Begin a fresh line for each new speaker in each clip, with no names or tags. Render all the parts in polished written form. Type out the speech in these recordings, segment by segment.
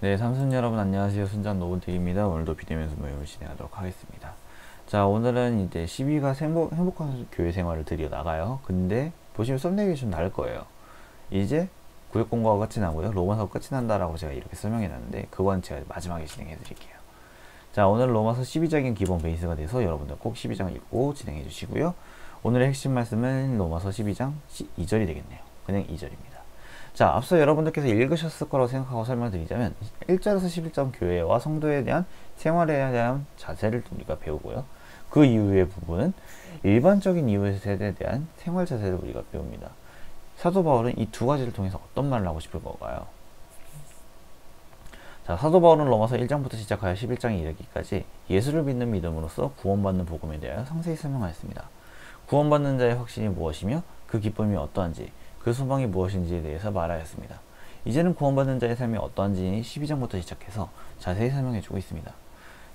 네, 삼순 여러분 안녕하세요. 순장 노브딕입니다. 오늘도 비대면서 모임을 진행하도록 하겠습니다. 자, 오늘은 이제 12가 행복한 교회 생활을 드려 나가요. 근데 보시면 썸네일이 좀 다를 거예요. 이제 구역공고가 끝이 나고요. 로마서 끝이 난다라고 제가 이렇게 설명해 놨는데 그건 제가 마지막에 진행해 드릴게요. 자, 오늘 로마서 12장이 기본 베이스가 돼서 여러분들 꼭 12장 읽고 진행해 주시고요. 오늘의 핵심 말씀은 로마서 12장 2절이 되겠네요. 그냥 2절입니다. 자, 앞서 여러분들께서 읽으셨을 거라고 생각하고 설명드리자면 1절에서 11절 교회와 성도에 대한 생활에 대한 자세를 우리가 배우고요. 그 이후의 부분은 일반적인 이웃에 대한 생활 자세를 우리가 배웁니다. 사도 바울은 이 두 가지를 통해서 어떤 말을 하고 싶을 건가요? 자, 사도 바울은 로마서 1장부터 시작하여 11장에 이르기까지 예수를 믿는 믿음으로써 구원받는 복음에 대하여 상세히 설명하였습니다. 구원받는 자의 확신이 무엇이며 그 기쁨이 어떠한지, 그 소망이 무엇인지에 대해서 말하였습니다. 이제는 구원받는 자의 삶이 어떠한지 12장부터 시작해서 자세히 설명해주고 있습니다.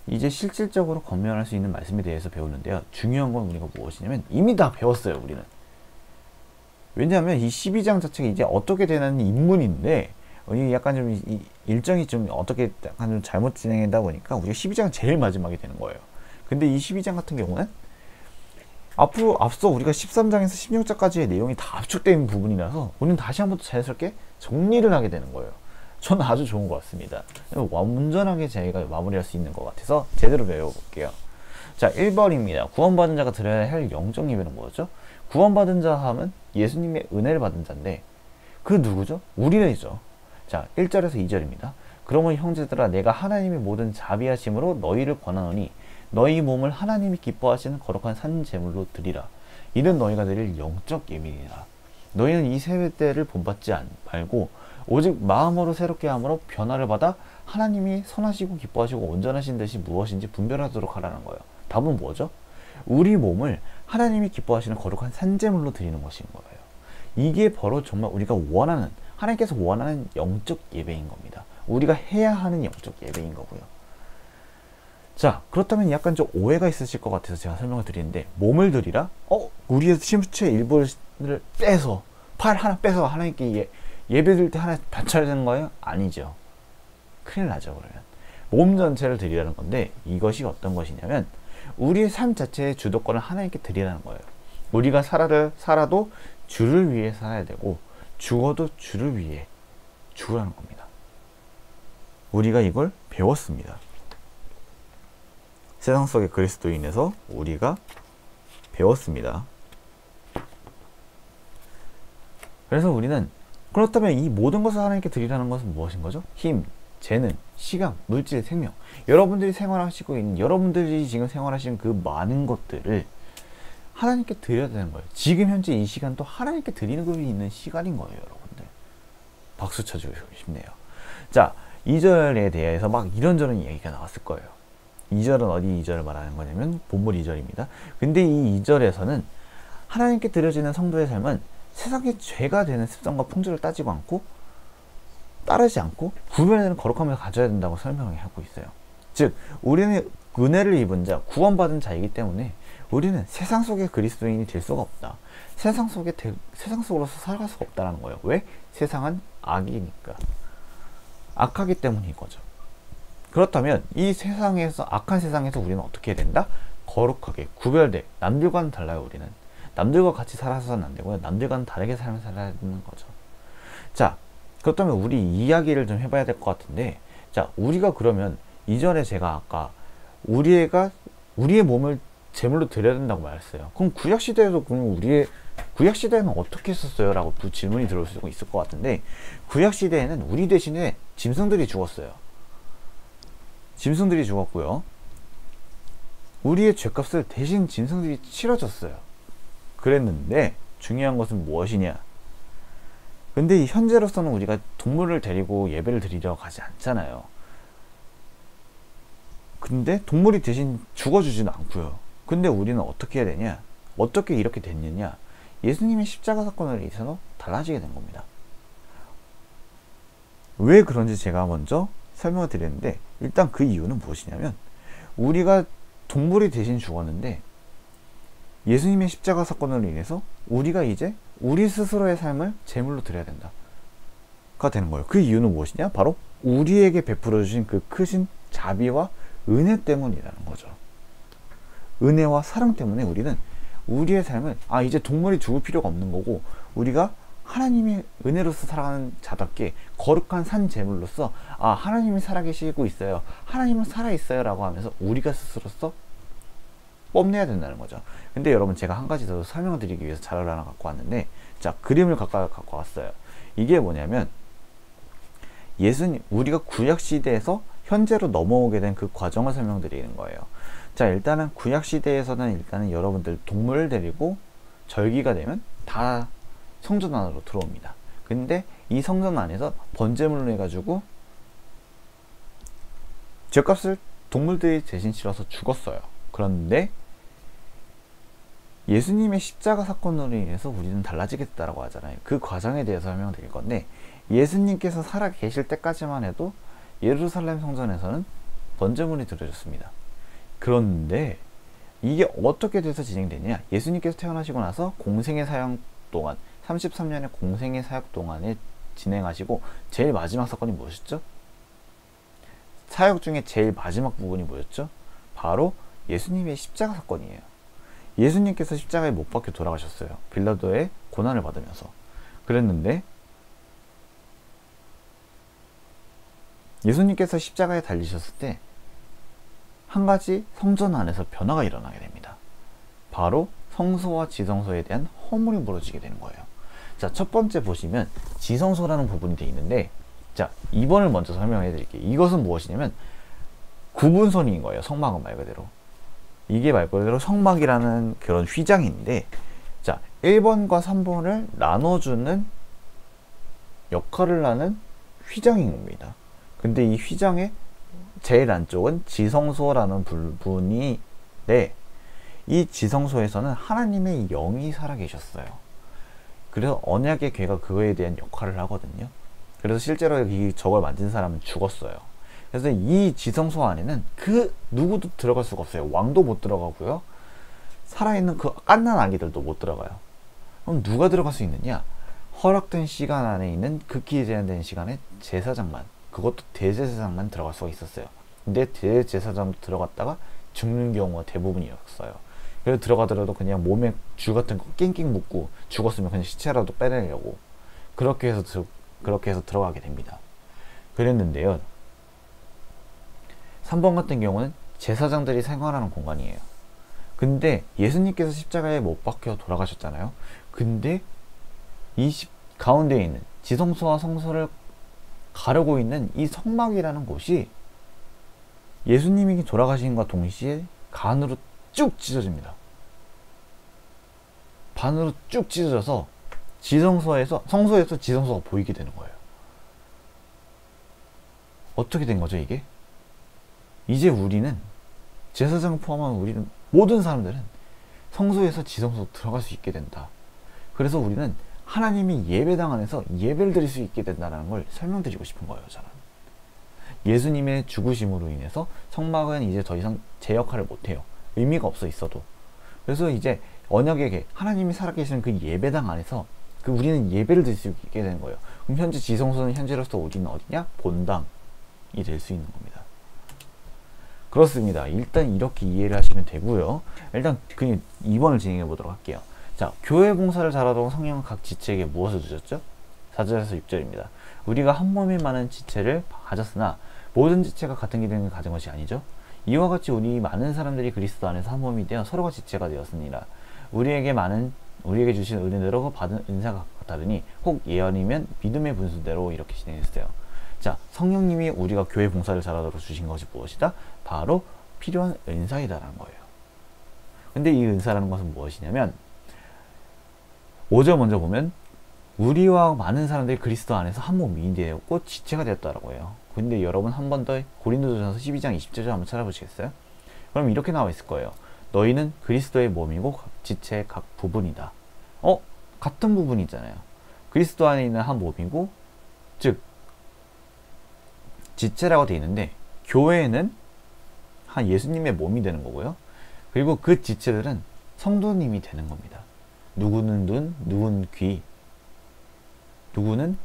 이제 실질적으로 건면할 수 있는 말씀에 대해서 배우는데요. 중요한 건 우리가 무엇이냐면 이미 다 배웠어요, 우리는. 왜냐하면 이 12장 자체가 이제 어떻게 되는 입문인데 약간 좀 일정이 좀 어떻게 약간 좀 잘못 진행하다 보니까 우리가 12장은 제일 마지막에 되는 거예요. 근데 이 12장 같은 경우는 앞서 우리가 13장에서 16장까지의 내용이 다 압축되어 있는 부분이라서 우리는 다시 한번 더 자연스럽게 정리를 하게 되는 거예요. 저는 아주 좋은 것 같습니다. 온전하게 저희가 마무리할 수 있는 것 같아서 제대로 배워볼게요. 자, 1번입니다. 구원받은 자가 드려야 할 영적 예배는 뭐죠? 구원받은 자 하면 예수님의 은혜를 받은 자인데 그 누구죠? 우리는이죠. 자, 1절에서 2절입니다. 그러면 형제들아 내가 하나님의 모든 자비하심으로 너희를 권하노니 너희 몸을 하나님이 기뻐하시는 거룩한 산 제물로 드리라. 이는 너희가 드릴 영적 예민이라. 너희는 이 세대를 본받지 말고 오직 마음으로 새롭게 함으로 변화를 받아 하나님이 선하시고 기뻐하시고 온전하신 것이 무엇인지 분별하도록 하라는 거예요. 답은 뭐죠? 우리 몸을 하나님이 기뻐하시는 거룩한 산 제물로 드리는 것인 거예요. 이게 바로 정말 우리가 원하는, 하나님께서 원하는 영적 예배인 겁니다. 우리가 해야 하는 영적 예배인 거고요. 자, 그렇다면 약간 좀 오해가 있으실 것 같아서 제가 설명을 드리는데 몸을 드리라? 우리의 신부의 일부를 빼서 팔 하나 빼서 하나님께 예배 드릴 때 하나 바쳐야 되는 거예요? 아니죠. 큰일 나죠. 그러면 몸 전체를 드리라는 건데 이것이 어떤 것이냐면 우리의 삶 자체의 주도권을 하나님께 드리라는 거예요. 우리가 살아도 주를 위해 살아야 되고 죽어도 주를 위해 죽으라는 겁니다. 우리가 이걸 배웠습니다. 세상 속의 그리스도인에서 우리가 배웠습니다. 그래서 우리는 그렇다면 이 모든 것을 하나님께 드리라는 것은 무엇인 거죠? 힘, 재능, 시간, 물질, 생명. 여러분들이 생활하시고 있는, 여러분들이 지금 생활하시는 그 많은 것들을 하나님께 드려야 되는 거예요. 지금 현재 이 시간도 하나님께 드리는 거 있는 시간인 거예요, 여러분들. 박수 쳐주고 싶네요. 자, 2절에 대해서 막 이런저런 이야기가 나왔을 거예요. 2절은 어디 2절을 말하는 거냐면 본문 2절입니다. 근데 이 2절에서는 하나님께 드려지는 성도의 삶은 세상의 죄가 되는 습성과 풍조를 따르지 않고 구별되는 거룩함을 가져야 된다고 설명을 하고 있어요. 즉 우리는 은혜를 입은 자, 구원받은 자이기 때문에 우리는 세상 속의 그리스도인이 될 수가 없다. 세상 속으로서 살아갈 수가 없다는 거예요. 왜? 세상은 악이니까. 악하기 때문인 거죠. 그렇다면 이 세상에서, 악한 세상에서 우리는 어떻게 해야 된다? 거룩하게 구별돼. 남들과는 달라요. 우리는 남들과 같이 살아서는 안 되고요. 남들과는 다르게 삶을 살아야 되는 거죠. 자, 그렇다면 우리 이야기를 좀 해봐야 될 것 같은데, 자, 우리가 그러면 이전에 제가 아까 우리의 몸을 제물로 드려야 된다고 말했어요. 그럼 구약시대에도 구약시대에는 어떻게 했었어요? 라고 또 질문이 들어올 수 있을 것 같은데, 구약시대에는 우리 대신에 짐승들이 죽었어요. 짐승들이 죽었고요. 우리의 죄값을 대신 짐승들이 치러줬어요. 그랬는데 중요한 것은 무엇이냐? 근데 현재로서는 우리가 동물을 데리고 예배를 드리러 가지 않잖아요. 근데 동물이 대신 죽어주지는 않고요. 근데 우리는 어떻게 해야 되냐? 어떻게 이렇게 됐느냐? 예수님의 십자가 사건을 위해서 달라지게 된 겁니다. 왜 그런지 제가 먼저 설명을 드렸는데, 일단 그 이유는 무엇이냐면 우리가 동물이 대신 죽었는데 예수님의 십자가 사건으로 인해서 우리가 이제 우리 스스로의 삶을 제물로 드려야 된다. 되는 거예요. 그 이유는 무엇이냐? 바로 우리에게 베풀어 주신 그 크신 자비와 은혜 때문이라는 거죠. 은혜와 사랑 때문에 우리는 우리의 삶을 이제 동물이 죽을 필요가 없는 거고, 우리가 하나님의 은혜로서 살아가는 자답게 거룩한 산 제물로서 하나님이 살아계시고 있어요, 하나님은 살아있어요 라고 하면서 우리가 스스로서 뽐내야 된다는 거죠. 근데 여러분, 제가 한 가지 더 설명드리기 위해서 자료를 하나 갖고 왔는데, 자, 그림을 갖고 왔어요. 이게 뭐냐면, 우리가 구약시대에서 현재로 넘어오게 된 그 과정을 설명드리는 거예요. 자, 일단은 구약시대에서는 여러분들 동물을 데리고 절기가 되면 다 성전 안으로 들어옵니다. 근데 이 성전 안에서 번제물로 해가지고 죄값을 동물들이 대신 치러서 죽었어요. 그런데 예수님의 십자가 사건으로 인해서 우리는 달라지게 됐다고 하잖아요. 그 과정에 대해서 설명드릴 건데, 예수님께서 살아 계실 때까지만 해도 예루살렘 성전에서는 번제물이 드려졌습니다. 그런데 이게 어떻게 돼서 진행되냐? 예수님께서 태어나시고 나서 공생의 사역 동안, 33년의 공생의 사역 동안에 진행하시고 제일 마지막 사건이 무엇이었죠? 사역 중에 제일 마지막 부분이 뭐였죠? 바로 예수님의 십자가 사건이에요. 예수님께서 십자가에 못 박혀 돌아가셨어요. 빌라도의 고난을 받으면서. 그랬는데 예수님께서 십자가에 달리셨을 때 한 가지 성전 안에서 변화가 일어나게 됩니다. 바로 성소와 지성소에 대한 허물이 벌어지게 되는 거예요. 자, 첫 번째 보시면 지성소라는 부분이 되어 있는데, 자, 2번을 먼저 설명해 드릴게요. 이것은 무엇이냐면 구분선인 거예요. 성막은 말 그대로. 이게 말 그대로 성막이라는 그런 휘장인데, 자, 1번과 3번을 나눠주는 역할을 하는 휘장인 겁니다. 근데 이 휘장의 제일 안쪽은 지성소라는 부분인데, 이 지성소에서는 하나님의 영이 살아계셨어요. 그래서 언약의 궤가 그거에 대한 역할을 하거든요. 그래서 실제로 저걸 만든 사람은 죽었어요. 그래서 이 지성소 안에는 그 누구도 들어갈 수가 없어요. 왕도 못 들어가고요, 살아있는 그 갓난 아기들도 못 들어가요. 그럼 누가 들어갈 수 있느냐? 허락된 시간 안에 있는 극히 제한된 시간에 제사장만, 그것도 대제사장만 들어갈 수가 있었어요. 근데 대제사장도 들어갔다가 죽는 경우가 대부분이었어요. 그래서 들어가더라도 그냥 몸에 줄 같은 거 낑낑 묶고, 죽었으면 그냥 시체라도 빼내려고 그렇게 해서 들어가게 됩니다. 그랬는데요, 3번 같은 경우는 제사장들이 생활하는 공간이에요. 근데 예수님께서 십자가에 못 박혀 돌아가셨잖아요. 근데 가운데에 있는 지성소와 성소를 가르고 있는 이 성막이라는 곳이 예수님이 돌아가신과 동시에 간으로 쭉 찢어집니다. 반으로 쭉 찢어져서 성소에서 지성소가 보이게 되는 거예요. 어떻게 된 거죠, 이게? 이제 우리는, 제사장 포함한 우리는, 모든 사람들은 성소에서 지성소로 들어갈 수 있게 된다. 그래서 우리는 하나님이 예배당 안에서 예배를 드릴 수 있게 된다는 걸 설명드리고 싶은 거예요, 저는. 예수님의 죽으심으로 인해서 성막은 이제 더 이상 제 역할을 못해요. 의미가 없어 있어도. 그래서 이제 언약의 궤, 하나님이 살아계시는 그 예배당 안에서 우리는 예배를 드릴 수 있게 되는 거예요. 그럼 현재 지성소는 현재로서 우리는 어디냐? 본당이 될 수 있는 겁니다. 그렇습니다. 일단 이렇게 이해를 하시면 되고요. 일단 그냥 2번을 진행해 보도록 할게요. 자, 교회 봉사를 잘하도록 성령은 각 지체에게 무엇을 주셨죠? 4절에서 6절입니다. 우리가 한 몸에 많은 지체를 가졌으나 모든 지체가 같은 기능을 가진 것이 아니죠. 이와 같이 우리 많은 사람들이 그리스도 안에서 한 몸이 되어 서로가 지체가 되었습니다. 우리에게 주신 은혜대로 받은 은사가 다르니 혹 예언이면 믿음의 분수대로, 이렇게 진행했어요. 자, 성령님이 우리가 교회 봉사를 잘하도록 주신 것이 무엇이다? 바로 필요한 은사이다라는 거예요. 근데 이 은사라는 것은 무엇이냐면, 5절 먼저 보면 우리와 많은 사람들이 그리스도 안에서 한 몸이 되었고 지체가 되었다라고 해요. 근데 여러분 한 번 더 고린도전서 12장 20절 한번 찾아보시겠어요? 그럼 이렇게 나와 있을 거예요. 너희는 그리스도의 몸이고 각 지체의 각 부분이다. 같은 부분이잖아요. 그리스도 안에 있는 한 몸이고, 즉 지체라고 되어 있는데, 교회는 한 예수님의 몸이 되는 거고요. 그리고 그 지체들은 성도님이 되는 겁니다. 누구는 눈, 누구는 귀, 누구는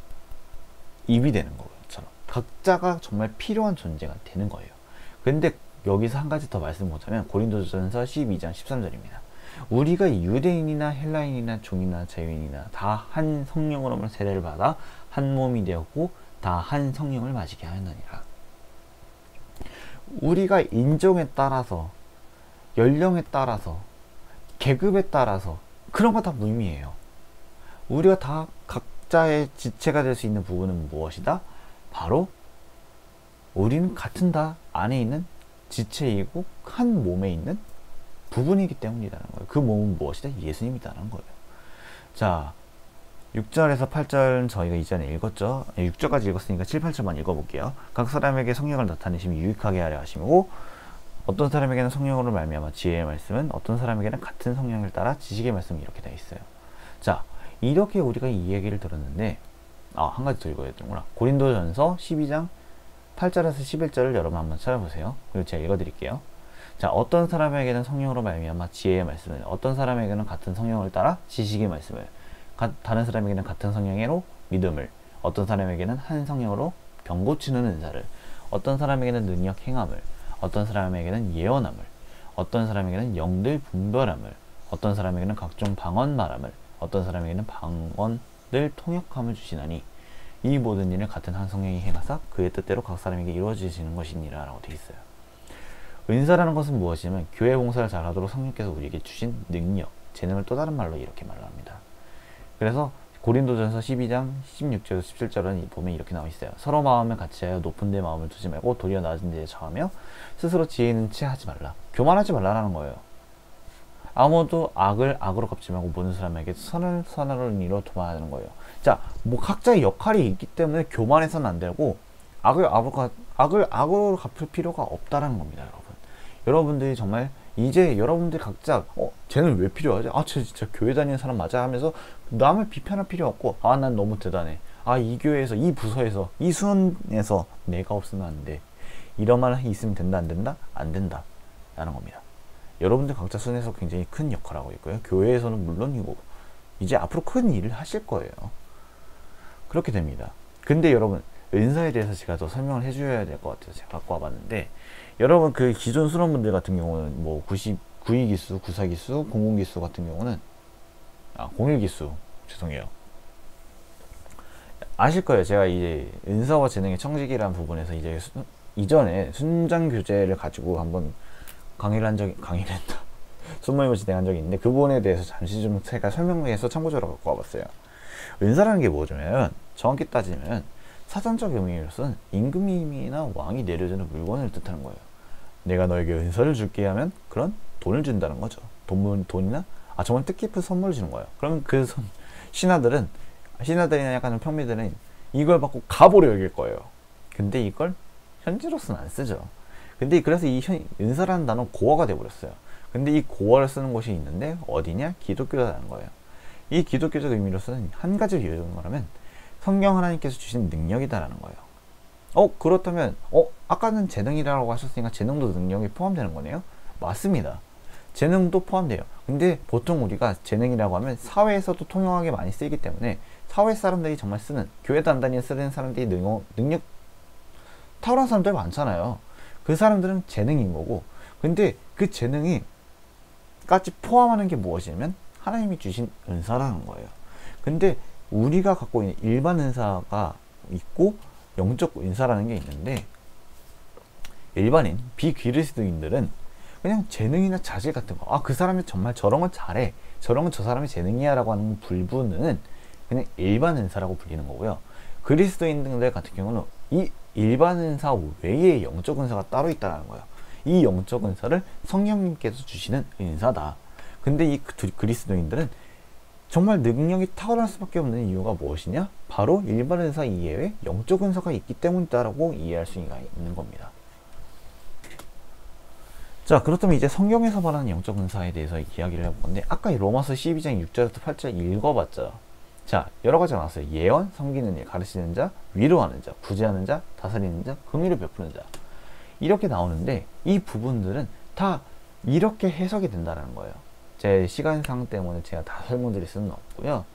입이 되는 것처럼 각자가 정말 필요한 존재가 되는 거예요. 근데 여기서 한 가지 더 말씀드리자면 고린도전서 12장 13절입니다. 우리가 유대인이나 헬라인이나 종이나 자유인이나 다 한 성령으로만 세례를 받아 한 몸이 되었고 다 한 성령을 마시게 하였느니라. 우리가 인종에 따라서, 연령에 따라서, 계급에 따라서 그런 거 다 무의미해요. 우리가 다 각자의 지체가 될 수 있는 부분은 무엇이다? 바로 우리는 같은 다 안에 있는 지체이고 한 몸에 있는 부분이기 때문이라는 거예요. 그 몸은 무엇이다? 예수님이라는 거예요. 자, 6절에서 8절은 저희가 이전에 읽었죠. 6절까지 읽었으니까 7, 8절만 읽어볼게요. 각 사람에게 성령을 나타내시면 유익하게 하려 하시고 어떤 사람에게는 성령으로 말미암아 지혜의 말씀은, 어떤 사람에게는 같은 성령을 따라 지식의 말씀이, 이렇게 되어 있어요. 자, 이렇게 우리가 이 얘기를 들었는데 한 가지 더 읽어야 되는구나. 고린도전서 12장 8절에서 11절을 여러분 한번 찾아보세요. 그리고 제가 읽어드릴게요. 자, 어떤 사람에게는 성령으로 말미암아 지혜의 말씀을, 어떤 사람에게는 같은 성령을 따라 지식의 말씀을, 다른 사람에게는 같은 성령으로 믿음을, 어떤 사람에게는 한 성령으로 병 고치는 은사를, 어떤 사람에게는 능력 행함을, 어떤 사람에게는 예언함을, 어떤 사람에게는 영들 분별함을, 어떤 사람에게는 각종 방언 말함을, 어떤 사람에게는 방언들 통역함을 주시나니 이 모든 일을 같은 한 성령이 행하사 그의 뜻대로 각 사람에게 이루어지시는 것이니라 라고 되어 있어요. 은사라는 것은 무엇이냐면 교회 봉사를 잘하도록 성령께서 우리에게 주신 능력, 재능을 또 다른 말로 이렇게 말합니다. 그래서 고린도전서 12장 16절에서 17절은 보면 이렇게 나와 있어요. 서로 마음을 같이하여 높은 데 마음을 두지 말고 도리어 낮은 데에 처하며 스스로 지혜 있는 체 하지 말라. 교만하지 말라라는 거예요. 아무도 악을 악으로 갚지 말고 모든 사람에게 선을 선으로 이루어 도와하는 거예요. 자, 뭐 각자의 역할이 있기 때문에 교만해서는 안 되고 악을 악으로 갚을 필요가 없다라는 겁니다, 여러분. 여러분들이 정말 이제 여러분들 각자 쟤는 왜 필요하지? 쟤 진짜 교회 다니는 사람 맞아 하면서 남을 비판할 필요 없고 난 너무 대단해. 이 교회에서, 이 부서에서, 이 수원에서 내가 없으면 안 돼. 이런 말 있으면 된다, 안 된다? 안 된다 라는 겁니다. 여러분들 각자 순에서 굉장히 큰 역할을 하고 있고요. 교회에서는 물론이고 이제 앞으로 큰 일을 하실 거예요. 그렇게 됩니다. 근데 여러분, 은사에 대해서 제가 더 설명을 해줘야 될 것 같아서 제가 갖고 와봤는데, 여러분 그 기존 수련분들 같은 경우는 뭐 92기수, 94기수, 00기수 같은 경우는 01기수 죄송해요. 아실 거예요. 제가 이제 은사와 재능의 청지기라는 부분에서 이제 이전에 순장 교재를 가지고 한번 강의를 했다. 순모임을 진행한 적이 있는데 그 부분에 대해서 잠시 좀 제가 설명해서 참고자료 갖고 와봤어요. 은사라는 게 뭐냐면 정확히 따지면 사전적 의미로서는 임금님이나 왕이 내려주는 물건을 뜻하는 거예요. 내가 너에게 은사를 줄게 하면 그런 돈을 준다는 거죠. 돈이나 정말 뜻깊은 선물을 주는 거예요. 그러면 그 신하들이나 약간 좀 평미들은 이걸 받고 갑오로 여길 거예요. 근데 이걸 현지로서는 안 쓰죠. 근데 그래서 이 은사라는 단어 고어가 돼버렸어요. 근데 이 고어를 쓰는 곳이 있는데 어디냐? 기독교라는 거예요. 이 기독교적 의미로서는 한 가지를 이해하는 거라면 성경 하나님께서 주신 능력이다라는 거예요. 그렇다면 아까는 재능이라고 하셨으니까 재능도 능력이 포함되는 거네요? 맞습니다. 재능도 포함돼요. 근데 보통 우리가 재능이라고 하면 사회에서도 통용하게 많이 쓰이기 때문에 사회 사람들이 정말 쓰는, 교회 단단히 쓰는 사람들이 능력 탁월한 사람들 많잖아요. 그 사람들은 재능인 거고, 근데 그 재능이 까지 포함하는 게 무엇이냐면 하나님이 주신 은사라는 거예요. 근데 우리가 갖고 있는 일반 은사가 있고 영적 은사라는 게 있는데, 일반인 비그리스도인들은 그냥 재능이나 자질 같은 거, 그 사람이 정말 저런 건 잘해, 저런 건 저 사람의 재능이야 라고 하는 불분은 그냥 일반 은사라고 불리는 거고요. 그리스도인들 같은 경우는 이 일반 은사 외에 영적 은사가 따로 있다는 거예요. 이 영적 은사를 성령님께서 주시는 은사다. 근데 이 그리스도인들은 정말 능력이 탁월할 수밖에 없는 이유가 무엇이냐? 바로 일반 은사 이외에 영적 은사가 있기 때문이다라고 이해할 수 있는 겁니다. 자, 그렇다면 이제 성경에서 말하는 영적 은사에 대해서 이야기를 해볼 건데, 아까 로마서 12장 6절부터 8절 읽어봤죠. 자, 여러 가지가 나왔어요. 예언, 섬기는 일, 가르치는 자, 위로하는 자, 구제하는 자, 다스리는 자, 긍휼을 베푸는 자, 이렇게 나오는데 이 부분들은 다 이렇게 해석이 된다는 거예요. 제 시간상 때문에 제가 다 설명드릴 수는 없고요.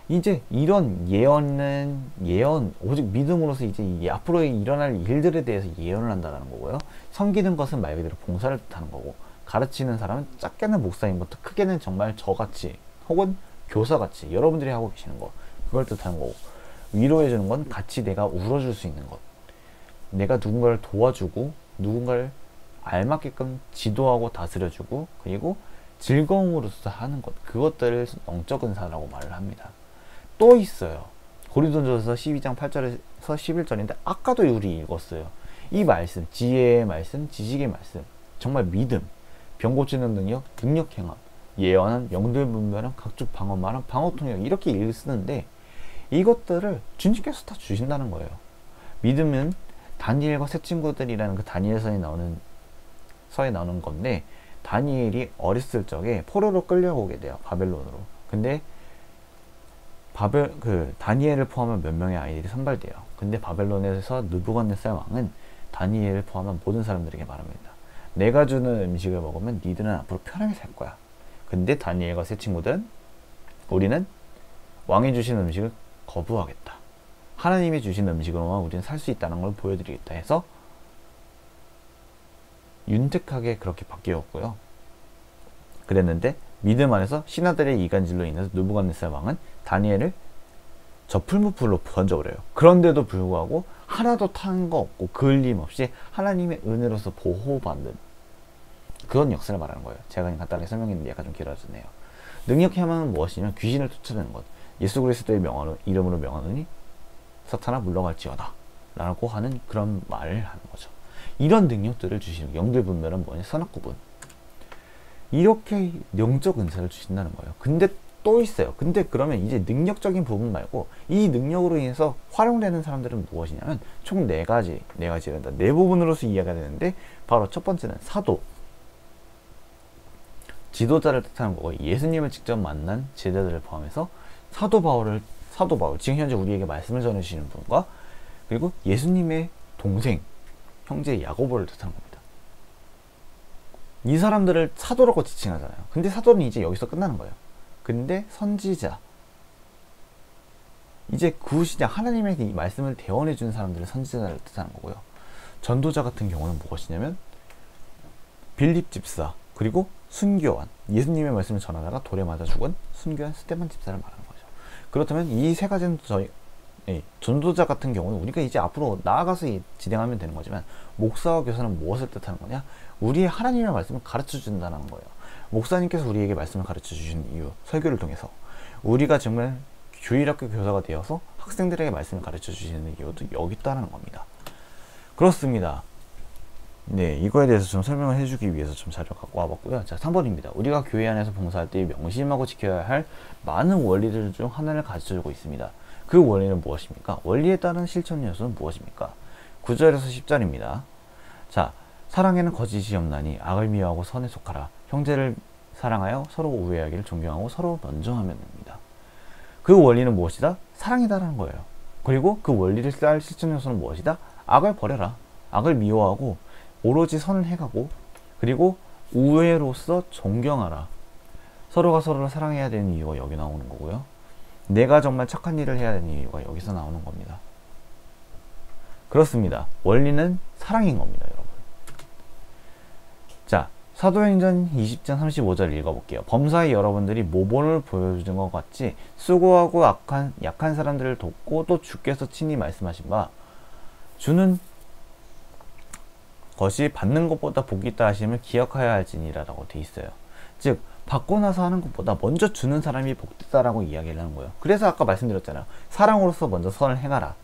이제 이런 예언 오직 믿음으로써 이제 앞으로 일어날 일들에 대해서 예언을 한다는 거고요. 섬기는 것은 말 그대로 봉사를 뜻하는 거고, 가르치는 사람은 작게는 목사님부터 크게는 정말 저같이 혹은 교사같이 여러분들이 하고 계시는 거, 그걸 뜻하는 거고, 위로해주는 건 같이 내가 울어줄 수 있는 것, 내가 누군가를 도와주고 누군가를 알맞게끔 지도하고 다스려주고, 그리고 즐거움으로써 하는 것, 그것들을 영적 은사라고 말을 합니다. 또 있어요. 고린도전서 12장 8절에서 11절인데 아까도 우리 읽었어요. 이 말씀, 지혜의 말씀, 지식의 말씀, 정말 믿음, 병 고치는 능력, 능력 행함, 예언한, 영들 분별한, 각종 방언 말함, 방어 통역, 이렇게 쓰는데 이것들을 주님께서 다 주신다는 거예요. 믿음은 다니엘과 세 친구들이라는 그 다니엘서에 나오는 건데, 다니엘이 어렸을 적에 포로로 끌려오게 돼요. 바벨론으로. 근데 다니엘을 포함한 몇 명의 아이들이 선발돼요. 근데 바벨론에서 느부갓네살 왕은 다니엘을 포함한 모든 사람들에게 말합니다. 내가 주는 음식을 먹으면 니들은 앞으로 편하게 살 거야. 근데 다니엘과 세 친구들은 우리는 왕이 주신 음식을 거부하겠다. 하나님이 주신 음식으로만 우리는 살 수 있다는 걸 보여드리겠다 해서 윤택하게 그렇게 바뀌었고요. 그랬는데 믿음 안에서 신하들의 이간질로 인해서 느부갓네살 왕은 다니엘을 저풀무불로 던져버려요. 그런데도 불구하고 하나도 탄 거 없고 그을림 없이 하나님의 은혜로서 보호받는 그런 역사를 말하는 거예요. 제가 간단하게 설명했는데 약간 좀 길어졌네요. 능력의 하나는 무엇이냐면 귀신을 쫓아내는 것. 예수 그리스도의 이름으로 명하노니 사탄아 물러갈지어다 라고 하는 그런 말을 하는 거죠. 이런 능력들을 주시는, 영들 분별은 뭐냐, 선악구분, 이렇게 영적 은사를 주신다는 거예요. 근데 또 있어요. 근데 그러면 이제 능력적인 부분 말고 이 능력으로 인해서 활용되는 사람들은 무엇이냐면 총 네 가지란다. 네 부분으로서 이해가 되는데, 바로 첫 번째는 사도, 지도자를 뜻하는 거고, 예수님을 직접 만난 제자들을 포함해서 사도 바울, 지금 현재 우리에게 말씀을 전해주시는 분과, 그리고 예수님의 동생, 형제 야고보를 뜻하는 겁니다. 이 사람들을 사도라고 지칭하잖아요. 근데 사도는 이제 여기서 끝나는 거예요. 근데 선지자, 이제 구시자, 하나님의 이 말씀을 대언해 준 사람들을 선지자를 뜻하는 거고요. 전도자 같은 경우는 무엇이냐면 빌립 집사, 그리고 순교한, 예수님의 말씀을 전하다가 돌에 맞아 죽은 순교한 스데반 집사를 말하는 거죠. 그렇다면 이 세 가지는 전도자 같은 경우는 우리가 이제 앞으로 나아가서 진행하면 되는 거지만, 목사와 교사는 무엇을 뜻하는 거냐? 우리의 하나님의 말씀을 가르쳐 준다는 거예요. 목사님께서 우리에게 말씀을 가르쳐 주시는 이유, 설교를 통해서 우리가 정말 주일학교 교사가 되어서 학생들에게 말씀을 가르쳐 주시는 이유도 여기 있다는 겁니다. 그렇습니다. 네, 이거에 대해서 좀 설명을 해주기 위해서 좀 자료 갖고 와봤고요. 자, 3번입니다. 우리가 교회 안에서 봉사할 때 명심하고 지켜야 할 많은 원리들 중 하나를 가르쳐주고 있습니다. 그 원리는 무엇입니까? 원리에 따른 실천 요소는 무엇입니까? 9절에서 10절입니다. 자, 사랑에는 거짓이 없나니 악을 미워하고 선에 속하라. 형제를 사랑하여 서로 우애하기를 존경하고 서로 먼저하면 됩니다. 그 원리는 무엇이다? 사랑이다라는 거예요. 그리고 그 원리를 쌓을 실천 요소는 무엇이다? 악을 버려라. 악을 미워하고 오로지 선을 해가고, 그리고 우애로서 존경하라. 서로가 서로를 사랑해야 되는 이유가 여기 나오는 거고요. 내가 정말 착한 일을 해야 되는 이유가 여기서 나오는 겁니다. 그렇습니다. 원리는 사랑인 겁니다, 여러분. 자, 사도행전 20장 35절 읽어볼게요. 범사에 여러분들이 모범을 보여주는 것 같이 수고하고 약한 사람들을 돕고, 또 주께서 친히 말씀하신 바 주는 것이 받는 것보다 복이 있다 하심을 기억하여야 할지니라라고 돼 있어요. 즉, 받고 나서 하는 것보다 먼저 주는 사람이 복됐다라고 이야기를 하는 거예요. 그래서 아까 말씀드렸잖아요. 사랑으로서 먼저 선을 행하라.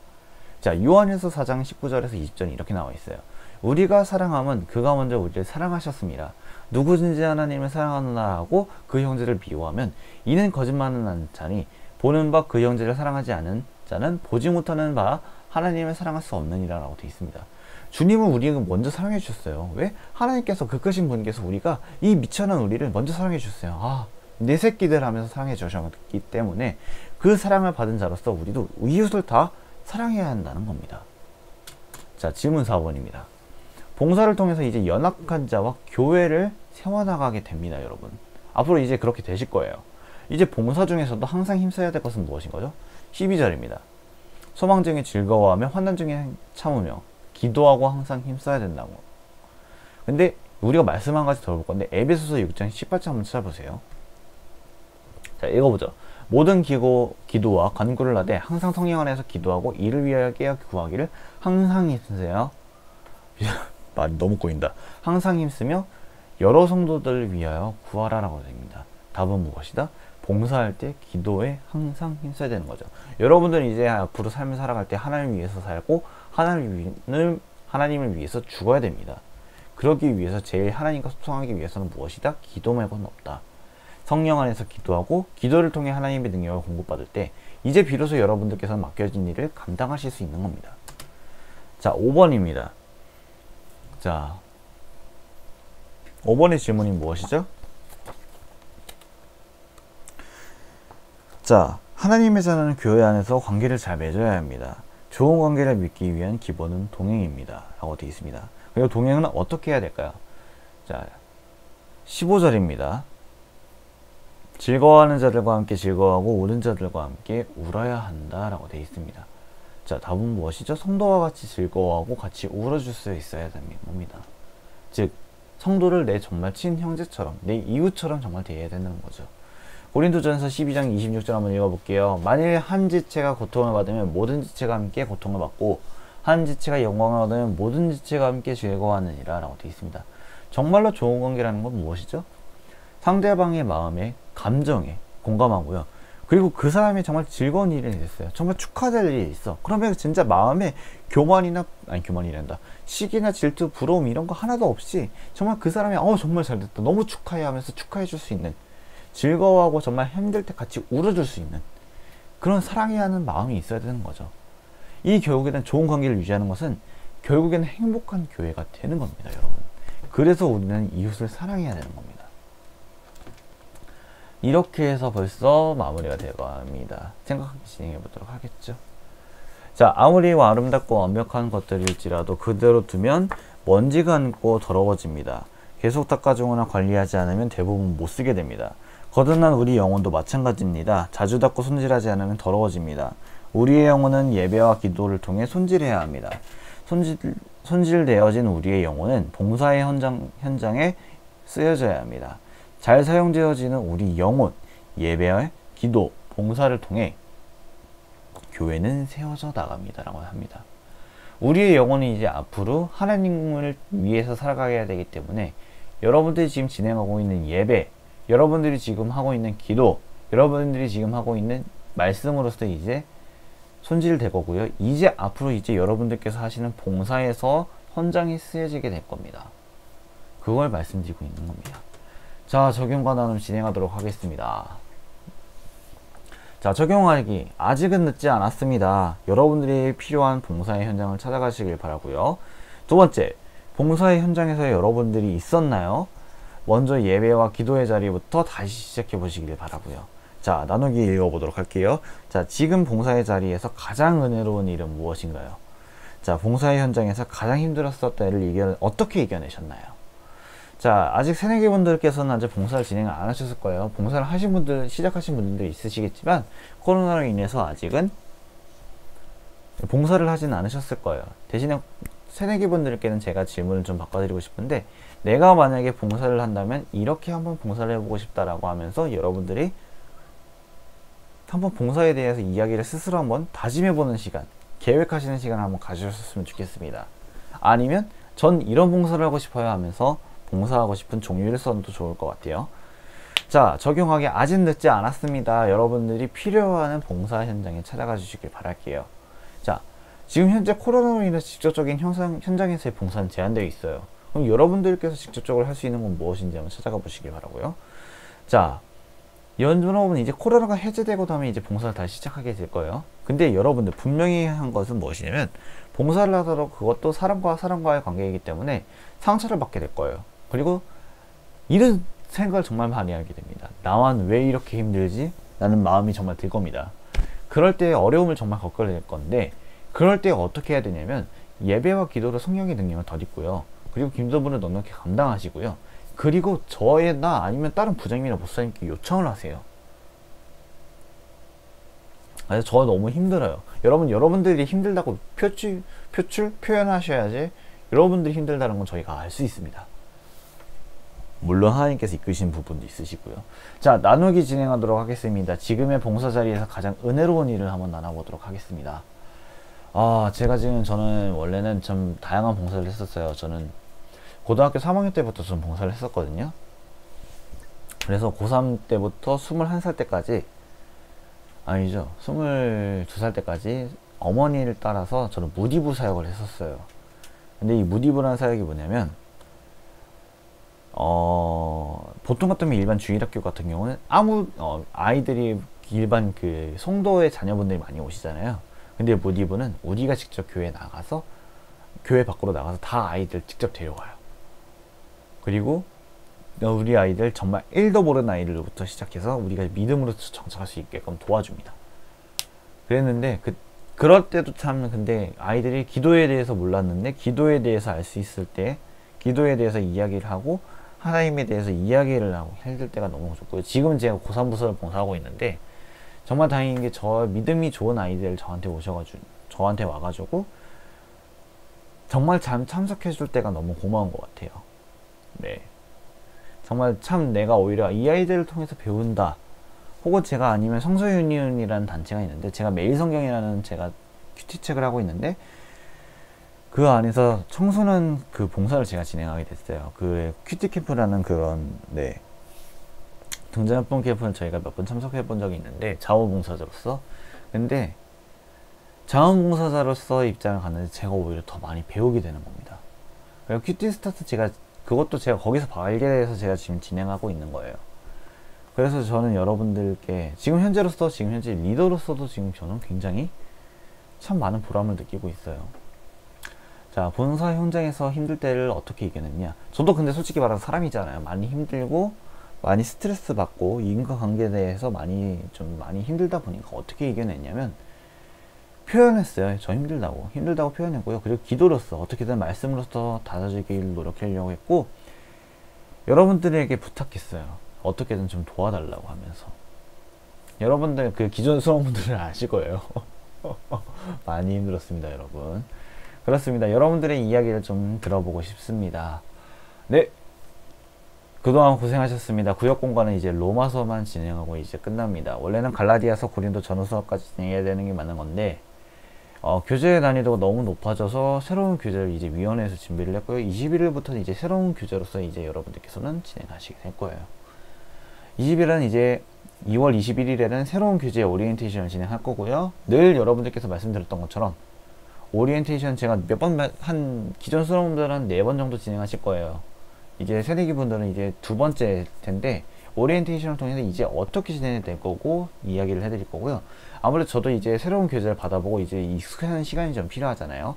자, 요한일서 4장 19절에서 20절이 이렇게 나와 있어요. 우리가 사랑하면 그가 먼저 우리를 사랑하셨습니다. 누구든지 하나님을 사랑하느라 하고 그 형제를 미워하면 이는 거짓말하는 자니, 보는 바 그 형제를 사랑하지 않은 자는 보지 못하는 바 하나님을 사랑할 수 없느니라라고 되어 있습니다. 주님은 우리에게 먼저 사랑해 주셨어요. 왜? 하나님께서, 그 크신 분께서 우리가 이 미천한 우리를 먼저 사랑해 주셨어요. 아, 내 새끼들 하면서 사랑해 주셨기 때문에 그 사랑을 받은 자로서 우리도 이웃을 다 사랑해야 한다는 겁니다. 자, 질문 4번입니다. 봉사를 통해서 이제 연약한 자와 교회를 세워나가게 됩니다, 여러분. 앞으로 이제 그렇게 되실 거예요. 이제 봉사 중에서도 항상 힘써야 될 것은 무엇인 거죠? 12절입니다. 소망 중에 즐거워하며 환난 중에 참으며 기도하고 항상 힘써야 된다고. 근데 우리가 말씀 한 가지 더 볼 건데 에베소서 6장 18절 한번 찾아보세요. 자, 읽어보죠. 모든 기도와 간구를 하되 항상 성령 안에서 기도하고 이를 위하여 깨어 구하기를 항상 힘쓰세요. 말이 너무 꼬인다. 항상 힘쓰며 여러 성도들을 위하여 구하라라고 됩니다. 답은 무엇이다? 봉사할 때 기도에 항상 힘써야 되는 거죠. 여러분들은 이제 앞으로 삶을 살아갈 때 하나님을 위해서 살고 하나님을 위해서 죽어야 됩니다. 그러기 위해서 제일 하나님과 소통하기 위해서는 무엇이다? 기도 말고는 없다. 성령 안에서 기도하고 기도를 통해 하나님의 능력을 공급받을 때 이제 비로소 여러분들께서는 맡겨진 일을 감당하실 수 있는 겁니다. 자, 5번입니다. 자, 5번의 질문이 무엇이죠? 자, 하나님의 자는 교회 안에서 관계를 잘 맺어야 합니다. 좋은 관계를 맺기 위한 기본은 동행입니다. 라고 되어 있습니다. 그리고 동행은 어떻게 해야 될까요? 자, 15절입니다. 즐거워하는 자들과 함께 즐거워하고 우는 자들과 함께 울어야 한다 라고 되어 있습니다. 자, 답은 무엇이죠? 성도와 같이 즐거워하고 같이 울어줄 수 있어야 됩니다. 즉, 성도를 내 정말 친형제처럼 내 이웃처럼 정말 대해야 되는 거죠. 고린도전서 12장 26절 한번 읽어볼게요. 만일 한 지체가 고통을 받으면 모든 지체가 함께 고통을 받고 한 지체가 영광을 얻으면 모든 지체가 함께 즐거워하느니라 라고 되어 있습니다. 정말로 좋은 관계라는 건 무엇이죠? 상대방의 마음에 감정에 공감하고요. 그리고 그 사람이 정말 즐거운 일이 됐어요. 정말 축하될 일이 있어. 그러면 진짜 마음에 교만이란다. 시기나 질투, 부러움 이런 거 하나도 없이 정말 그 사람이 정말 잘됐다. 너무 축하해 하면서 축하해 줄 수 있는, 즐거워하고 정말 힘들 때 같이 울어줄 수 있는 그런 사랑해야 하는 마음이 있어야 되는 거죠. 이 결국에는 좋은 관계를 유지하는 것은 결국에는 행복한 교회가 되는 겁니다, 여러분. 그래서 우리는 이웃을 사랑해야 되는 겁니다. 이렇게 해서 벌써 마무리가 되어갑니다. 생각하기 진행해 보도록 하겠죠. 자, 아무리 아름답고 완벽한 것들일지라도 그대로 두면 먼지가 앉고 더러워집니다. 계속 닦아주거나 관리하지 않으면 대부분 못 쓰게 됩니다. 거듭난 우리 영혼도 마찬가지입니다. 자주 닦고 손질하지 않으면 더러워집니다. 우리의 영혼은 예배와 기도를 통해 손질해야 합니다. 손질되어진 우리의 영혼은 봉사의 현장에 쓰여져야 합니다. 잘 사용되어지는 우리 영혼, 예배와 기도, 봉사를 통해 교회는 세워져 나갑니다. 라고 합니다. 우리의 영혼이 이제 앞으로 하나님을 위해서 살아가야 되기 때문에 여러분들이 지금 진행하고 있는 예배, 여러분들이 지금 하고 있는 기도, 여러분들이 지금 하고 있는 말씀으로서 이제 손질될 거고요. 이제 앞으로 이제 여러분들께서 하시는 봉사에서 헌장이 쓰여지게 될 겁니다. 그걸 말씀드리고 있는 겁니다. 자, 적용과 나눔 진행하도록 하겠습니다. 자, 적용하기 아직은 늦지 않았습니다. 여러분들이 필요한 봉사의 현장을 찾아가시길 바라고요. 두 번째, 봉사의 현장에서 여러분들이 있었나요? 먼저 예배와 기도의 자리부터 다시 시작해 보시길 바라고요. 자, 나누기 읽어보도록 할게요. 자, 지금 봉사의 자리에서 가장 은혜로운 일은 무엇인가요? 자, 봉사의 현장에서 가장 힘들었을 때를 어떻게 이겨내셨나요? 자, 아직 새내기 분들께서는 아직 봉사를 진행을 안 하셨을 거예요. 봉사를 하신 분들, 시작하신 분들도 있으시겠지만 코로나로 인해서 아직은 봉사를 하지는 않으셨을 거예요. 대신에 새내기 분들께는 제가 질문을 좀 바꿔드리고 싶은데, 내가 만약에 봉사를 한다면 이렇게 한번 봉사를 해보고 싶다라고 하면서 여러분들이 한번 봉사에 대해서 이야기를 스스로 한번 다짐해보는 시간, 계획하시는 시간을 한번 가지셨으면 좋겠습니다. 아니면 전 이런 봉사를 하고 싶어요 하면서 봉사하고 싶은 종류를 써도 좋을 것 같아요. 자, 적용하기 아직 늦지 않았습니다. 여러분들이 필요한 봉사 현장에 찾아가 주시길 바랄게요. 자, 지금 현재 코로나로 인해서 직접적인 현장에서의 봉사는 제한되어 있어요. 그럼 여러분들께서 직접적으로 할 수 있는 건 무엇인지 한번 찾아가 보시길 바라고요. 자, 여러분 이제 코로나가 해제되고 나면 이제 봉사를 다시 시작하게 될 거예요. 근데 여러분들 분명히 한 것은 무엇이냐면, 봉사를 하더라도 그것도 사람과 사람과의 관계이기 때문에 상처를 받게 될 거예요. 그리고 이런 생각을 정말 많이 하게 됩니다. 나만 왜 이렇게 힘들지? 라는 마음이 정말 들 겁니다. 그럴 때 어려움을 정말 겪게 될 건데, 그럴 때 어떻게 해야 되냐면 예배와 기도로 성령의 능력을 덧입고요. 그리고 기도분을 넉넉히 감당하시고요. 그리고 저나 아니면 다른 부장님이나 목사님께 요청을 하세요. 그래서 저 너무 힘들어요. 여러분들이 힘들다고 표현하셔야지 여러분들이 힘들다는 건 저희가 알 수 있습니다. 물론 하나님께서 이끄신 부분도 있으시고요. 자, 나누기 진행하도록 하겠습니다. 지금의 봉사 자리에서 가장 은혜로운 일을 한번 나눠보도록 하겠습니다. 저는 원래는 좀 다양한 봉사를 했었어요. 저는 고등학교 3학년 때부터 좀 봉사를 했었거든요. 그래서 고3 때부터 21살 때까지, 아니죠, 22살 때까지 어머니를 따라서 저는 무디부 사역을 했었어요. 근데 이 무디부라는 사역이 뭐냐면, 보통 같으면 일반 주일학교 같은 경우는 아이들이 일반 그 성도의 자녀분들이 많이 오시잖아요. 근데 무디부는 우리가 직접 교회 밖으로 나가서 다 아이들 직접 데려가요. 그리고 우리 아이들 정말 1도 모르는 아이들부터 시작해서 우리가 믿음으로 정착할 수 있게끔 도와줍니다. 그랬는데 그럴 때도 참, 근데 아이들이 기도에 대해서 몰랐는데 기도에 대해서 알 수 있을 때 기도에 대해서 이야기를 하고 하나님에 대해서 이야기를 하고 힘들 때가 너무 좋고요. 지금 제가 고3 부서를 봉사하고 있는데 정말 다행인 게, 저 믿음이 좋은 아이들 저한테 와가지고 정말 참석해 줄 때가 너무 고마운 것 같아요. 네, 정말 참 내가 오히려 이 아이들을 통해서 배운다, 혹은 제가 아니면 성서유니온이라는 단체가 있는데, 제가 매일성경이라는 제가 큐티책을 하고 있는데 그 안에서 청소년 그 봉사를 제가 진행하게 됐어요. 그 큐티 캠프라는 그런, 네, 등산합동 캠프는 저희가 몇 번 참석해 본 적이 있는데, 자원봉사자로서. 근데 자원봉사자로서 입장을 갔는데 제가 오히려 더 많이 배우게 되는 겁니다. 그리고 큐티 스타트 그것도 제가 거기서 발견해서 제가 지금 진행하고 있는 거예요. 그래서 저는 여러분들께 지금 현재 리더로서도 지금 저는 굉장히 참 많은 보람을 느끼고 있어요. 자, 봉사 현장에서 힘들 때를 어떻게 이겨냈냐. 저도 근데 솔직히 말해서 사람이잖아요. 많이 힘들고 많이 스트레스 받고 인과관계에 대해서 많이 힘들다 보니까 어떻게 이겨냈냐면, 표현했어요. 저 힘들다고 표현했고요. 그리고 기도로서 어떻게든 말씀으로서 다져주길 노력하려고 했고, 여러분들에게 부탁했어요. 어떻게든 좀 도와달라고 하면서. 여러분들 그 기존스러운 분들은 아실 거예요. 많이 힘들었습니다, 여러분. 그렇습니다. 여러분들의 이야기를 좀 들어보고 싶습니다. 네, 그동안 고생하셨습니다. 구역공과는 이제 로마서만 진행하고 이제 끝납니다. 원래는 갈라디아서, 고린도, 전후서까지 진행해야 되는 게 맞는 건데, 교재의 난이도가 너무 높아져서 새로운 교재를 이제 위원회에서 준비를 했고요. 21일부터는 이제 새로운 교재로서 이제 여러분들께서는 진행하시게 될 거예요. 20일은 이제 2월 21일에는 새로운 교재 오리엔테이션을 진행할 거고요. 늘 여러분들께서 말씀드렸던 것처럼 오리엔테이션 제가 기존 수업분들은 4번 정도 진행하실 거예요. 이제 새내기 분들은 이제 2번째 텐데, 오리엔테이션을 통해서 이제 어떻게 진행이 될 거고 이야기를 해드릴 거고요. 아무래도 저도 이제 새로운 교재를 받아보고 이제 익숙해하는 시간이 좀 필요하잖아요.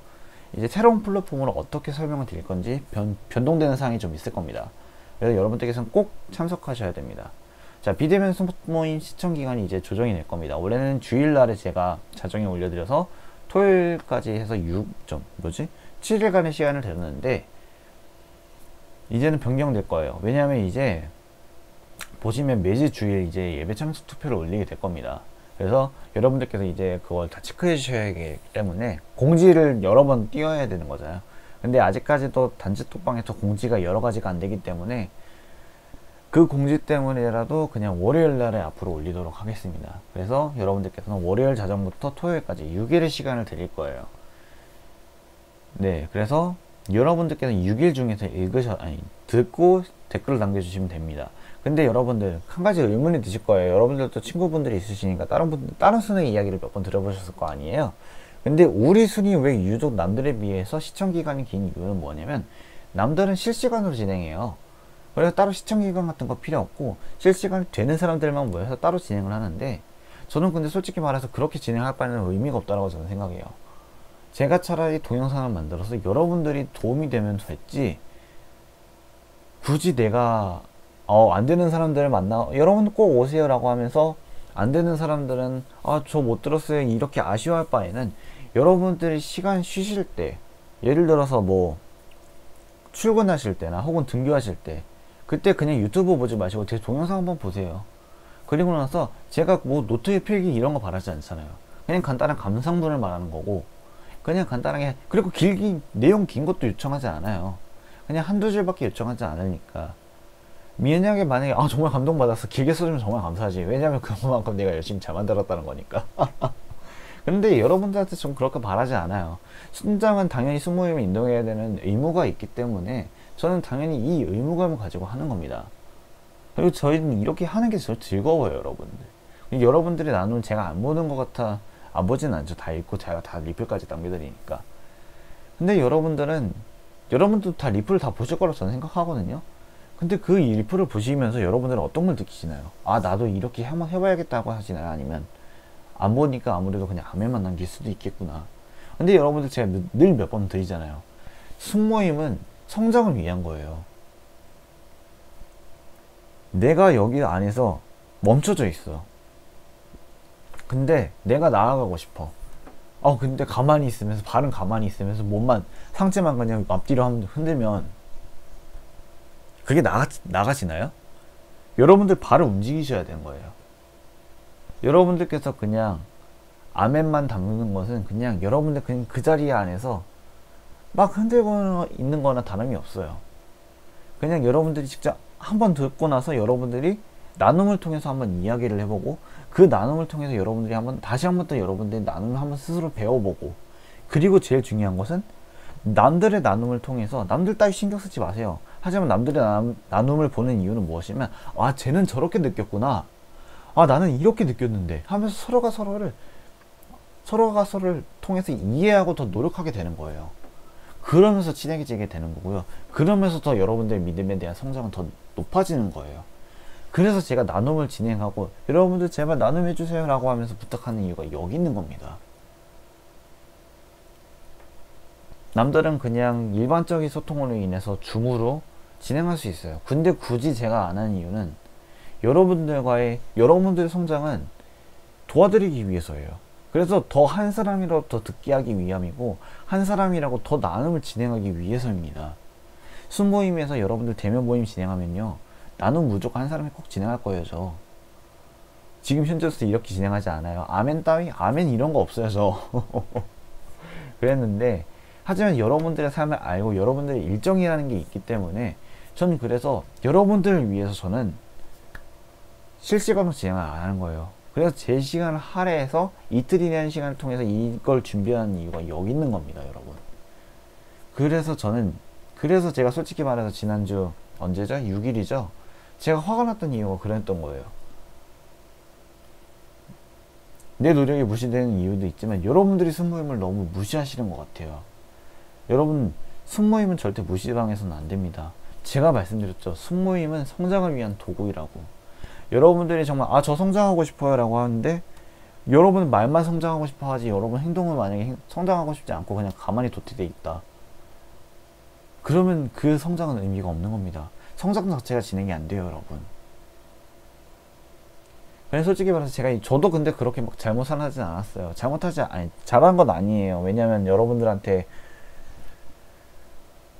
이제 새로운 플랫폼으로 어떻게 설명을 드릴 건지 변동되는 사항이 좀 있을 겁니다. 그래서 여러분들께서는 꼭 참석하셔야 됩니다. 자, 비대면 모임 시청 기간이 이제 조정이 될 겁니다. 원래는 주일날에 제가 자정에 올려드려서 토요일까지 해서 7일간의 시간을 드렸는데, 이제는 변경될 거예요. 왜냐하면 이제 보시면 매주 주일 이제 예배 참석 투표를 올리게 될 겁니다. 그래서 여러분들께서 이제 그걸 다 체크해 주셔야 하기 때문에 공지를 여러 번 띄워야 되는 거잖아요. 근데 아직까지도 단체 톡방에서 공지가 여러 가지가 안 되기 때문에 그 공지 때문에라도 그냥 월요일 날에 앞으로 올리도록 하겠습니다. 그래서 여러분들께서는 월요일 자정부터 토요일까지 6일의 시간을 드릴 거예요. 네, 그래서 여러분들께서는 6일 중에서 듣고 댓글을 남겨주시면 됩니다. 근데 여러분들 한 가지 의문이 드실 거예요. 여러분들도 친구분들이 있으시니까 다른 순의 이야기를 몇 번 들어보셨을 거 아니에요. 근데 우리 순이 왜 유독 남들에 비해서 시청기간이 긴 이유는 뭐냐면, 남들은 실시간으로 진행해요. 그래서 따로 시청기간 같은 거 필요 없고 실시간 되는 사람들만 모여서 따로 진행을 하는데, 저는 근데 솔직히 말해서 그렇게 진행할 바에는 의미가 없다고 저는 생각해요. 제가 차라리 동영상을 만들어서 여러분들이 도움이 되면 됐지, 굳이 내가 안 되는 사람들을 여러분 꼭 오세요 라고 하면서 안 되는 사람들은 저 못 들었어요 이렇게 아쉬워할 바에는, 여러분들이 시간 쉬실 때, 예를 들어서 뭐 출근하실 때나 혹은 등교하실 때, 그때 그냥 유튜브 보지 마시고 제 동영상 한번 보세요. 그리고 나서 제가 뭐 노트에 필기 이런 거 바라지 않잖아요. 그냥 간단한 감상문을 말하는 거고, 그냥 간단하게, 그리고 내용 긴 것도 요청하지 않아요. 그냥 한두 줄밖에 요청하지 않으니까. 만약에 정말 감동받았어, 길게 써주면 정말 감사하지. 왜냐면 그만큼 내가 열심히 잘 만들었다는 거니까. 근데 여러분들한테 좀 그렇게 바라지 않아요. 순장은 당연히 숙모임을 인도해야 되는 의무가 있기 때문에 저는 당연히 이 의무감을 가지고 하는 겁니다. 그리고 저희는 이렇게 하는 게 저 즐거워요, 여러분들. 여러분들이 나눈 제가 안 보는 것 같아 안 보진 않죠. 다 읽고 제가 다 리플까지 남겨드리니까. 근데 여러분들도 다 리플을 다 보실 거라고 저는 생각하거든요. 근데 그 리플을 보시면서 여러분들은 어떤 걸 느끼시나요? 아, 나도 이렇게 한번 해봐야겠다고 하시나요? 아니면 안 보니까 아무래도 그냥 아멘만 남길 수도 있겠구나. 근데 여러분들 제가 늘 몇 번 드리잖아요. 숙모임은 성장을 위한 거예요. 내가 여기 안에서 멈춰져 있어. 근데 내가 나아가고 싶어. 근데 가만히 있으면서, 발은 가만히 있으면서 상체만 그냥 앞뒤로 흔들면 그게 나가시나요? 여러분들 발을 움직이셔야 되는 거예요. 여러분들께서 그냥 아멘만 담는 것은 그냥 여러분들 그냥 그 자리 안에서 막 흔들고 있는 거나 다름이 없어요. 그냥 여러분들이 직접 한번 듣고 나서 여러분들이 나눔을 통해서 한번 이야기를 해보고, 그 나눔을 통해서 여러분들이 다시 한번 또 여러분들이 나눔을 한번 스스로 배워보고, 그리고 제일 중요한 것은 남들의 나눔을 통해서, 남들 따위 신경 쓰지 마세요. 하지만 남들의 나눔을 보는 이유는 무엇이면, 아, 쟤는 저렇게 느꼈구나, 아, 나는 이렇게 느꼈는데 하면서 서로가 서로를 통해서 이해하고 더 노력하게 되는 거예요. 그러면서 친해지게 되는 거고요. 그러면서 더 여러분들의 믿음에 대한 성장은 더 높아지는 거예요. 그래서 제가 나눔을 진행하고, 여러분들 제발 나눔해주세요 라고 하면서 부탁하는 이유가 여기 있는 겁니다. 남들은 그냥 일반적인 소통으로 인해서 줌으로 진행할 수 있어요. 근데 굳이 제가 안 하는 이유는 여러분들의 성장은 도와드리기 위해서예요. 그래서 더 한 사람이라도 더 듣게 하기 위함이고, 한 사람이라고 더 나눔을 진행하기 위해서입니다. 순모임에서 여러분들 대면 모임 진행하면요, 나눔 무조건 한 사람이 꼭 진행할 거예요. 저 지금 현재로서 이렇게 진행하지 않아요. 아멘 이런 거 없어요. 저 그랬는데, 하지만 여러분들의 삶을 알고 여러분들의 일정이라는 게 있기 때문에 저는 그래서 여러분들을 위해서 저는 실시간으로 진행을 안 하는 거예요. 그래서 제 시간을 할애해서 이틀이라는 시간을 통해서 이걸 준비하는 이유가 여기 있는 겁니다, 여러분. 그래서 제가 솔직히 말해서 지난주 언제죠? 6일이죠? 제가 화가 났던 이유가 그랬던 거예요. 내 노력이 무시되는 이유도 있지만 여러분들이 순모임을 너무 무시하시는 것 같아요. 여러분, 순모임은 절대 무시당해서는 안 됩니다. 제가 말씀드렸죠. 순모임은 성장을 위한 도구이라고. 여러분들이 정말 저 성장하고 싶어요 라고 하는데, 여러분은 말만 성장하고 싶어 하지 여러분 행동을 만약에 성장하고 싶지 않고 그냥 가만히 도태돼 있다, 그러면 그 성장은 의미가 없는 겁니다. 성장 자체가 진행이 안 돼요, 여러분. 그냥 솔직히 말해서 저도 근데 그렇게 막 잘못을 하진 않았어요. 잘한 건 아니에요. 왜냐면 여러분들한테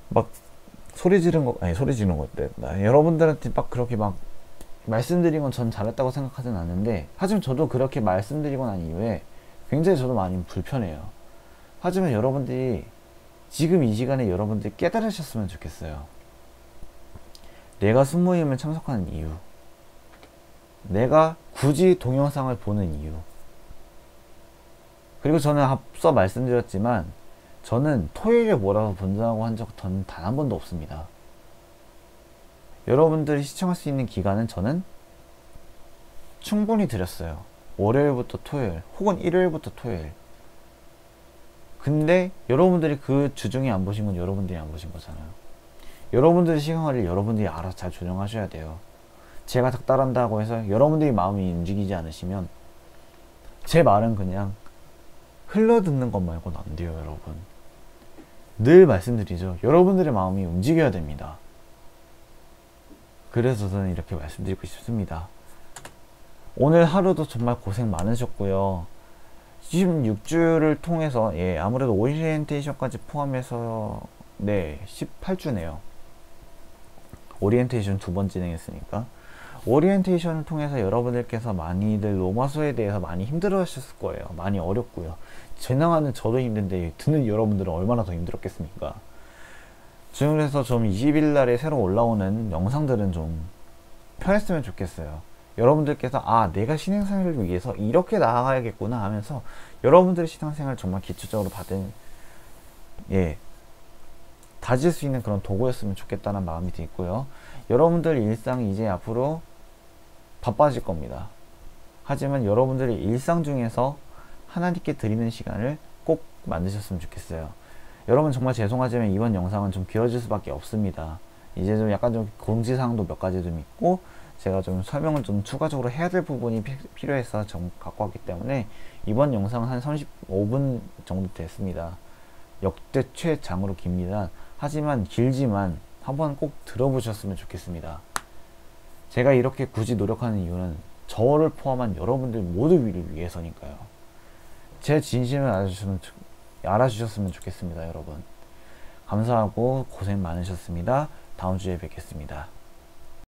막 소리 지른 것들, 여러분들한테 막 그렇게 막 말씀드린 건 전 잘했다고 생각하진 않는데, 하지만 저도 그렇게 말씀드리고 난 이후에 굉장히 저도 많이 불편해요. 하지만 여러분들이 지금 이 시간에 여러분들이 깨달으셨으면 좋겠어요. 내가 순모임을 참석하는 이유, 내가 굳이 동영상을 보는 이유, 그리고 저는 앞서 말씀드렸지만 저는 토요일에 뭐라고 본다고 한 적 단 한 번도 없습니다. 여러분들이 시청할 수 있는 기간은 저는 충분히 드렸어요. 월요일부터 토요일 혹은 일요일부터 토요일. 근데 여러분들이 그 주중에 안 보신 건 여러분들이 안 보신 거잖아요. 여러분들의 시간을 여러분들이 알아서 잘 조정하셔야 돼요. 제가 닥달한다고 해서 여러분들이 마음이 움직이지 않으시면 제 말은 그냥 흘러듣는 것 말고는 안 돼요, 여러분. 늘 말씀드리죠. 여러분들의 마음이 움직여야 됩니다. 그래서 저는 이렇게 말씀드리고 싶습니다. 오늘 하루도 정말 고생 많으셨고요. 16주를 통해서 아무래도 오리엔테이션까지 포함해서 18주네요. 오리엔테이션 2번 진행했으니까 오리엔테이션을 통해서 여러분들께서 많이들 로마서에 대해서 많이 힘들어 하셨을 거예요. 많이 어렵고요. 진행하는 저도 힘든데 듣는 여러분들은 얼마나 더 힘들었겠습니까? 그래서 좀 20일 날에 새로 올라오는 영상들은 좀 편했으면 좋겠어요. 여러분들께서 아 내가 신앙생활을 위해서 이렇게 나아가야겠구나 하면서 여러분들의 신앙생활을 정말 기초적으로 받은 다질 수 있는 그런 도구였으면 좋겠다는 마음이 있고요. 여러분들 일상이 이제 앞으로 바빠질 겁니다. 하지만 여러분들의 일상 중에서 하나님께 드리는 시간을 꼭 만드셨으면 좋겠어요. 여러분 정말 죄송하지만 이번 영상은 좀 길어질 수밖에 없습니다. 이제 좀 약간 좀 공지사항도 몇 가지 좀 있고 제가 좀 설명을 좀 추가적으로 해야 될 부분이 필요해서 좀 갖고 왔기 때문에 이번 영상은 한 35분 정도 됐습니다. 역대 최장으로 깁니다. 하지만 길지만 한번 꼭 들어보셨으면 좋겠습니다. 제가 이렇게 굳이 노력하는 이유는 저를 포함한 여러분들 모두를 위해서니까요. 제 진심을 알아주셨으면 좋겠습니다. 여러분 감사하고 고생 많으셨습니다. 다음 주에 뵙겠습니다.